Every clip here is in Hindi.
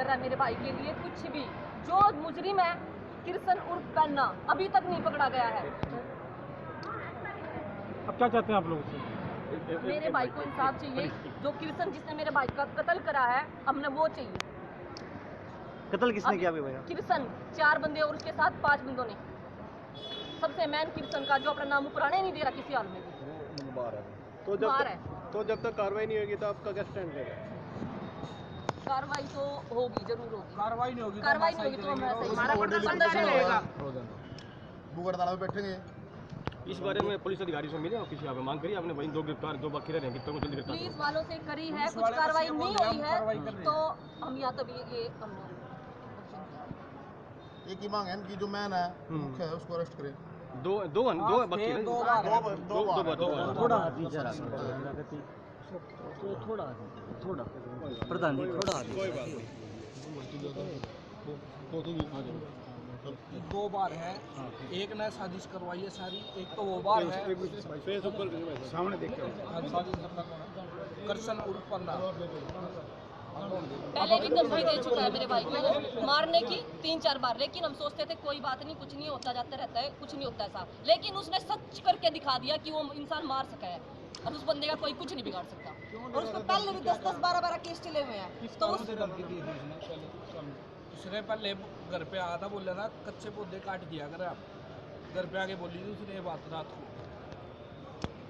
सकता है मेरे भाई के लिए कुछ भी। जो मुजरिम है किरसन उर्फ पन्ना अभी तक नहीं पकड़ा गया है। अब क्या चाहते हैं आप लोग से? मेरे भाई को इंसाफ चाहिए। जो किरसन जिसने मेरे भाई का कत्ल करा है हमने वो चाहिए। कत्ल किसने किया भैया? किरसन 4 बंदे और उसके साथ 5 बंदों ने। सबसे मैन किरसन का जो अपना नाम पुराने नहीं दे रहा किसी हाल में भी। तो जब तक कार्रवाई नहीं होगी तो आपका क्या स्टैंड रहेगा? कार्रवाई तो होगी, जरूर होगी। कार्रवाई नहीं होगी तो हम ऐसे ही हमारा प्रदर्शन रहेगा। मुगरदाना में बैठेंगे। इस बारे में पुलिस अधिकारी से मिले और किसी आप मांग करी आपने? वही 2 गिरफ्तार जो बाकी रहे हैं को जल्दी गिरफ्तार पुलिस वालों से करी है, कुछ कार्रवाई नहीं हुई है तो हम यहाँ तभी ये हमने एक ही मांग है कि जो मैन है मुख्य है उसको अरेस्ट करें। दो बाकी रहे। दो बार थोड़ा थोड़ा प्रधान जी थोड़ा 2 बार है। एक ने साजिश करवाई है सारी, एक तो वो बार है सामने देखो साजिश करना कौन है? करसन उर्फ पन्ना पहले भी धमकी दे चुका है मेरे भाई को मारने की 3-4 बार। लेकिन हम सोचते थे कोई बात नहीं, कुछ नहीं होता, जाता रहता है, कुछ नहीं होता ऐसा। लेकिन उसने सच करके दिखा दिया कि वो इंसान मार सका है और उस बंदे का कोई कुछ नहीं बिगाड़ सकता। और उसको पहले भी 10-10, 12-12 केस चले हुए हैं। तो उसने पहले घर पे आया था, बोला था कच्चे पौधे काट दिया अगर आप। घर पे आके बोली थी उसने ये बात रात को।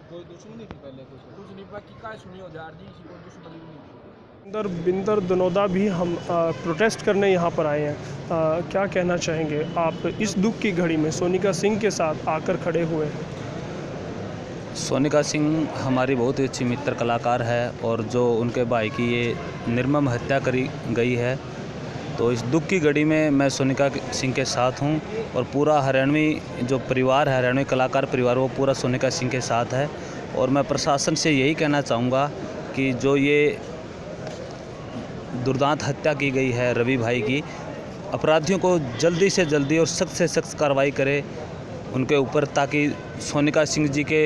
कोई दुश्मनी थी पहले? कुछ नहीं, बाकी क्या सुनी हो यार जी, इसी को दुश्मनी नहीं थी। बिंदर दनोदा भी हम प्रोटेस्ट करने यहाँ पर आए हैं। क्या कहना चाहेंगे आप इस दुख की घड़ी में सोनिका सिंह के साथ आकर खड़े हुए? सोनिका सिंह हमारी बहुत ही अच्छी मित्र कलाकार है और जो उनके भाई की ये निर्मम हत्या करी गई है, तो इस दुख की घड़ी में मैं सोनिका सिंह के साथ हूँ और पूरा हरियाणवी जो परिवार है, हरियाणवी कलाकार परिवार, वो पूरा सोनिका सिंह के साथ है। और मैं प्रशासन से यही कहना चाहूँगा कि जो ये दुर्दांत हत्या की गई है रवि भाई की, अपराधियों को जल्दी से जल्दी और सख्त से सख्त कार्रवाई करे उनके ऊपर, ताकि सोनिका सिंह जी के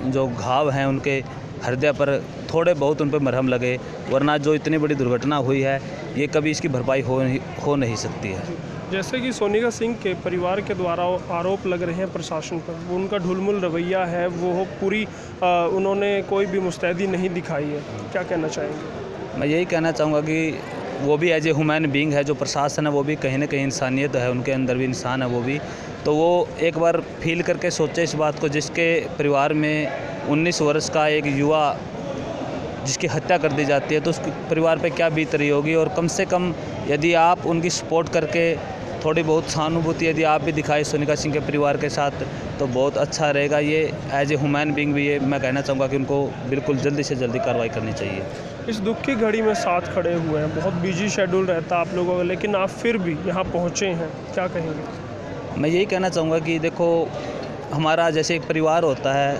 जो घाव हैं उनके हृदय पर थोड़े बहुत उन पर मरहम लगे, वरना जो इतनी बड़ी दुर्घटना हुई है ये कभी इसकी भरपाई हो नहीं सकती है। जैसे कि सोनिका सिंह के परिवार के द्वारा आरोप लग रहे हैं प्रशासन पर, वो उनका ढुलमुल रवैया है, वो पूरी उन्होंने कोई भी मुस्तैदी नहीं दिखाई है, क्या कहना चाहेंगे? मैं यही कहना चाहूँगा कि वो भी एज ए ह्यूमन बीइंग है, जो प्रशासन है वो भी कहीं ना कहीं इंसानियत है, उनके अंदर भी इंसान है वो भी। तो वो एक बार फील करके सोचे इस बात को, जिसके परिवार में 19 वर्ष का एक युवा जिसकी हत्या कर दी जाती है तो उसके परिवार पे क्या बीत रही होगी। और कम से कम यदि आप उनकी सपोर्ट करके थोड़ी बहुत सहानुभूति यदि आप भी दिखाए सोनिका सिंह के परिवार के साथ तो बहुत अच्छा रहेगा। ये एज ए ह्यूमन बीइंग भी ये मैं कहना चाहूँगा कि उनको बिल्कुल जल्दी से जल्दी कार्रवाई करनी चाहिए। इस दुख की घड़ी में साथ खड़े हुए हैं, बहुत बिजी शेड्यूल रहता है आप लोगों का, लेकिन आप फिर भी यहाँ पहुँचे हैं, क्या कहेंगे? मैं यही कहना चाहूँगा कि देखो, हमारा जैसे एक परिवार होता है,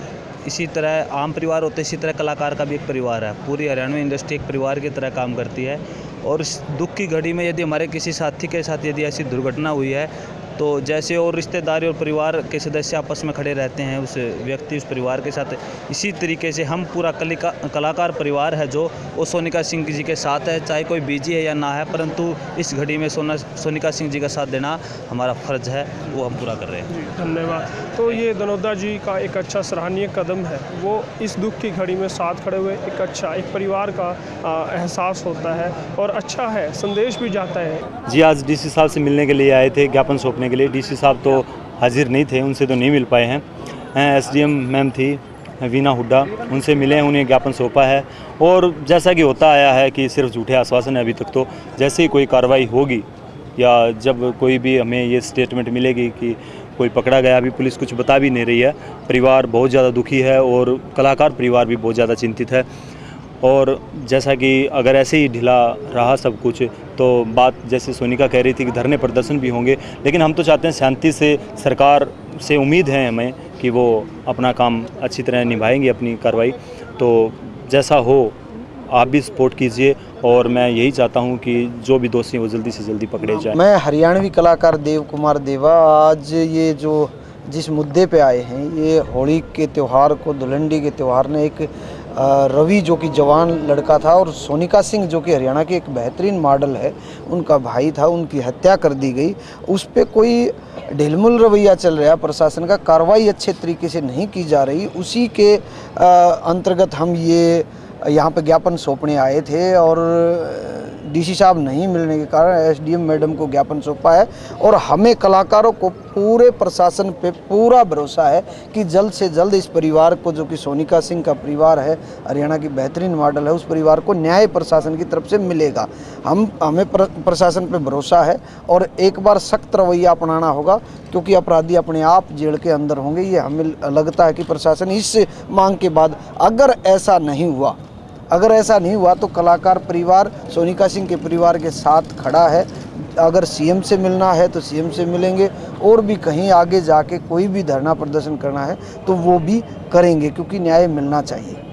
इसी तरह आम परिवार होता है, इसी तरह कलाकार का भी एक परिवार है। पूरी हरियाणवी इंडस्ट्री एक परिवार की तरह काम करती है। और इस दुख की घड़ी में यदि हमारे किसी साथी के साथ यदि ऐसी दुर्घटना हुई है तो जैसे और रिश्तेदारी और परिवार के सदस्य आपस में खड़े रहते हैं उस व्यक्ति उस परिवार के साथ, इसी तरीके से हम पूरा कलाकार परिवार है जो वो सोनिका सिंह जी के साथ है, चाहे कोई बिजी है या ना है, परंतु इस घड़ी में सोनिका सिंह जी का साथ देना हमारा फ़र्ज है, वो हम पूरा कर रहे हैं। जी धन्यवाद। तो ये दनोदा जी का एक अच्छा सराहनीय कदम है, वो इस दुख की घड़ी में साथ खड़े हुए एक परिवार का एहसास होता है और अच्छा है, संदेश भी जाता है। जी आज डीसी साहब से मिलने के लिए आए थे ज्ञापन सौंपने के लिए। डीसी साहब तो हाजिर नहीं थे, उनसे तो नहीं मिल पाए हैं। एसडीएम मैम थी वीना हुड्डा, उनसे मिले हैं, उन्हें ज्ञापन सौंपा है। और जैसा कि होता आया है कि सिर्फ झूठे आश्वासन है अभी तक, तो जैसे ही कोई कार्रवाई होगी या जब कोई भी हमें ये स्टेटमेंट मिलेगी कि कोई पकड़ा गया, अभी पुलिस कुछ बता भी नहीं रही है। परिवार बहुत ज़्यादा दुखी है और कलाकार परिवार भी बहुत ज़्यादा चिंतित है। और जैसा कि अगर ऐसे ही ढिला रहा सब कुछ तो बात जैसे सोनिका कह रही थी कि धरने प्रदर्शन भी होंगे, लेकिन हम तो चाहते हैं शांति से, सरकार से उम्मीद है हमें कि वो अपना काम अच्छी तरह निभाएंगे अपनी कार्रवाई। तो जैसा हो आप भी सपोर्ट कीजिए और मैं यही चाहता हूं कि जो भी दोषी हैं वो जल्दी से जल्दी पकड़े जाएं। मैं हरियाणवी कलाकार देव कुमार देवा आज ये जो जिस मुद्दे पे आए हैं, ये होली के त्यौहार को, धुलंडी के त्यौहार ने एक रवि जो कि जवान लड़का था और सोनिका सिंह जो कि हरियाणा की एक बेहतरीन मॉडल है, उनका भाई था, उनकी हत्या कर दी गई। उस पर कोई ढिलमुल रवैया चल रहा है प्रशासन का, कार्रवाई अच्छे तरीके से नहीं की जा रही। उसी के अंतर्गत हम ये यहाँ पे ज्ञापन सौंपने आए थे और डीसी साहब नहीं मिलने के कारण एसडीएम मैडम को ज्ञापन सौंपा है। और हमें कलाकारों को पूरे प्रशासन पे पूरा भरोसा है कि जल्द से जल्द इस परिवार को, जो कि सोनिका सिंह का परिवार है, हरियाणा की बेहतरीन मॉडल है, उस परिवार को न्याय प्रशासन की तरफ से मिलेगा। हमें प्रशासन पे भरोसा है और एक बार सख्त रवैया अपनाना होगा, क्योंकि अपराधी अपने आप जेल के अंदर होंगे। ये हमें लगता है कि प्रशासन इस मांग के बाद अगर ऐसा नहीं हुआ तो कलाकार परिवार सोनिका सिंह के परिवार के साथ खड़ा है। अगर सीएम से मिलना है तो सीएम से मिलेंगे, और भी कहीं आगे जाके कोई भी धरना प्रदर्शन करना है तो वो भी करेंगे, क्योंकि न्याय मिलना चाहिए।